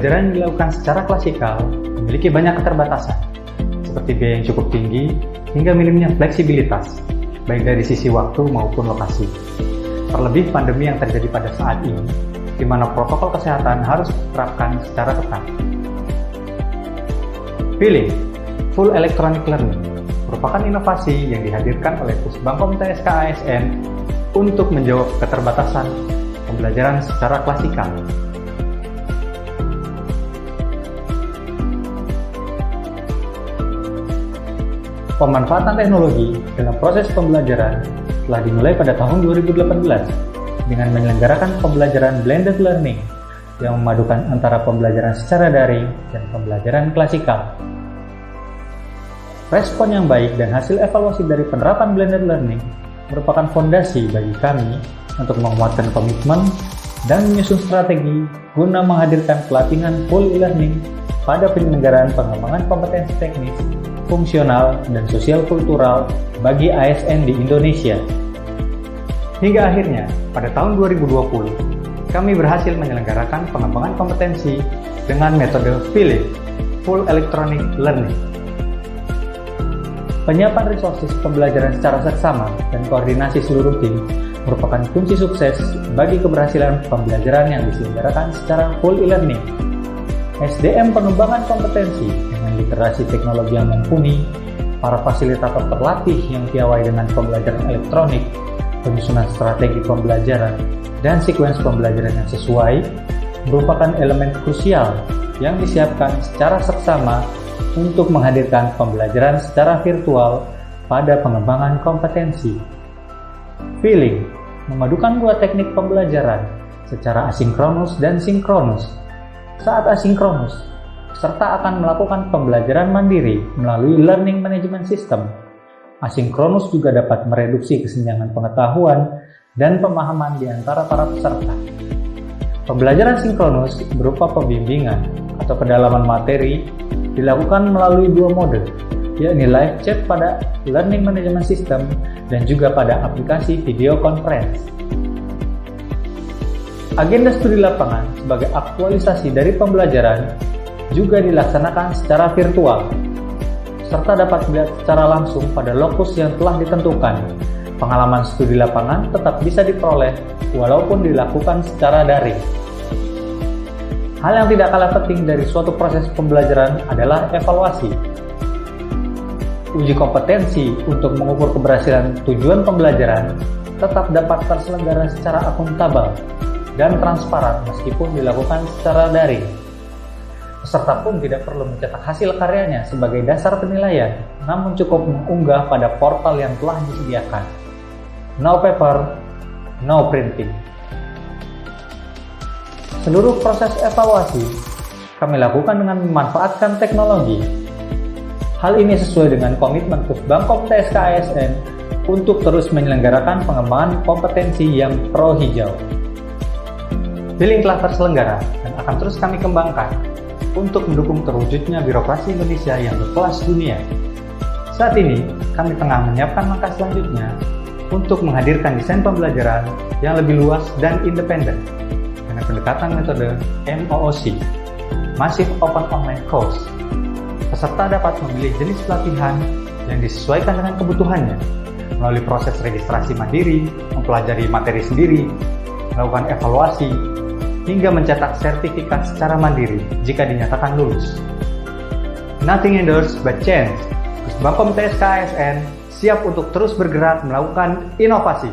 pembelajaran yang dilakukan secara klasikal memiliki banyak keterbatasan, seperti biaya yang cukup tinggi hingga minimnya fleksibilitas, baik dari sisi waktu maupun lokasi. Terlebih pandemi yang terjadi pada saat ini, di mana protokol kesehatan harus diterapkan secara ketat. Feeling Full Electronic Learning merupakan inovasi yang dihadirkan oleh Pusbangkom TSK ASN untuk menjawab keterbatasan pembelajaran secara klasikal. Pemanfaatan teknologi dalam proses pembelajaran telah dimulai pada tahun 2018 dengan menyelenggarakan pembelajaran blended learning yang memadukan antara pembelajaran secara daring dan pembelajaran klasikal. Respon yang baik dan hasil evaluasi dari penerapan blended learning merupakan fondasi bagi kami untuk menguatkan komitmen dan menyusun strategi guna menghadirkan pelatihan full e-learning pada penyelenggaraan pengembangan kompetensi teknis, fungsional, dan sosial kultural bagi ASN di Indonesia. Hingga akhirnya, pada tahun 2020, kami berhasil menyelenggarakan pengembangan kompetensi dengan metode Feeling Full Electronic Learning. Penyiapan resources pembelajaran secara seksama dan koordinasi seluruh tim merupakan kunci sukses bagi keberhasilan pembelajaran yang diselenggarakan secara full e-learning. SDM pengembangan kompetensi dengan literasi teknologi yang mumpuni, para fasilitator terlatih yang piawai dengan pembelajaran elektronik, penyusunan strategi pembelajaran, dan sekuens pembelajaran yang sesuai, merupakan elemen krusial yang disiapkan secara seksama untuk menghadirkan pembelajaran secara virtual pada pengembangan kompetensi. Feeling memadukan dua teknik pembelajaran secara asinkronus dan sinkronus. Saat asinkronus, peserta akan melakukan pembelajaran mandiri melalui Learning Management System. Asinkronus juga dapat mereduksi kesenjangan pengetahuan dan pemahaman di antara para peserta. Pembelajaran sinkronus berupa pembimbingan atau pendalaman materi dilakukan melalui dua mode, yakni live chat pada Learning Management System dan juga pada aplikasi video conference. Agenda studi lapangan sebagai aktualisasi dari pembelajaran juga dilaksanakan secara virtual. Peserta dapat melihat secara langsung pada lokus yang telah ditentukan. Pengalaman studi lapangan tetap bisa diperoleh walaupun dilakukan secara daring. Hal yang tidak kalah penting dari suatu proses pembelajaran adalah evaluasi. Uji kompetensi untuk mengukur keberhasilan tujuan pembelajaran tetap dapat terselenggara secara akuntabel dan transparan meskipun dilakukan secara daring. Peserta pun tidak perlu mencetak hasil karyanya sebagai dasar penilaian, namun cukup mengunggah pada portal yang telah disediakan. No paper, no printing. Seluruh proses evaluasi kami lakukan dengan memanfaatkan teknologi. Hal ini sesuai dengan komitmen Pusbangkom TSK ASN untuk terus menyelenggarakan pengembangan kompetensi yang pro hijau. Feeling telah terselenggara dan akan terus kami kembangkan untuk mendukung terwujudnya birokrasi Indonesia yang berkelas dunia. Saat ini, kami tengah menyiapkan langkah selanjutnya untuk menghadirkan desain pembelajaran yang lebih luas dan independen dengan pendekatan metode MOOC, Massive Open Online Course. Peserta dapat memilih jenis pelatihan yang disesuaikan dengan kebutuhannya melalui proses registrasi mandiri, mempelajari materi sendiri, melakukan evaluasi, hingga mencetak sertifikat secara mandiri jika dinyatakan lulus. Nothing endures but change. Pusbangkom TSK ASN siap untuk terus bergerak melakukan inovasi.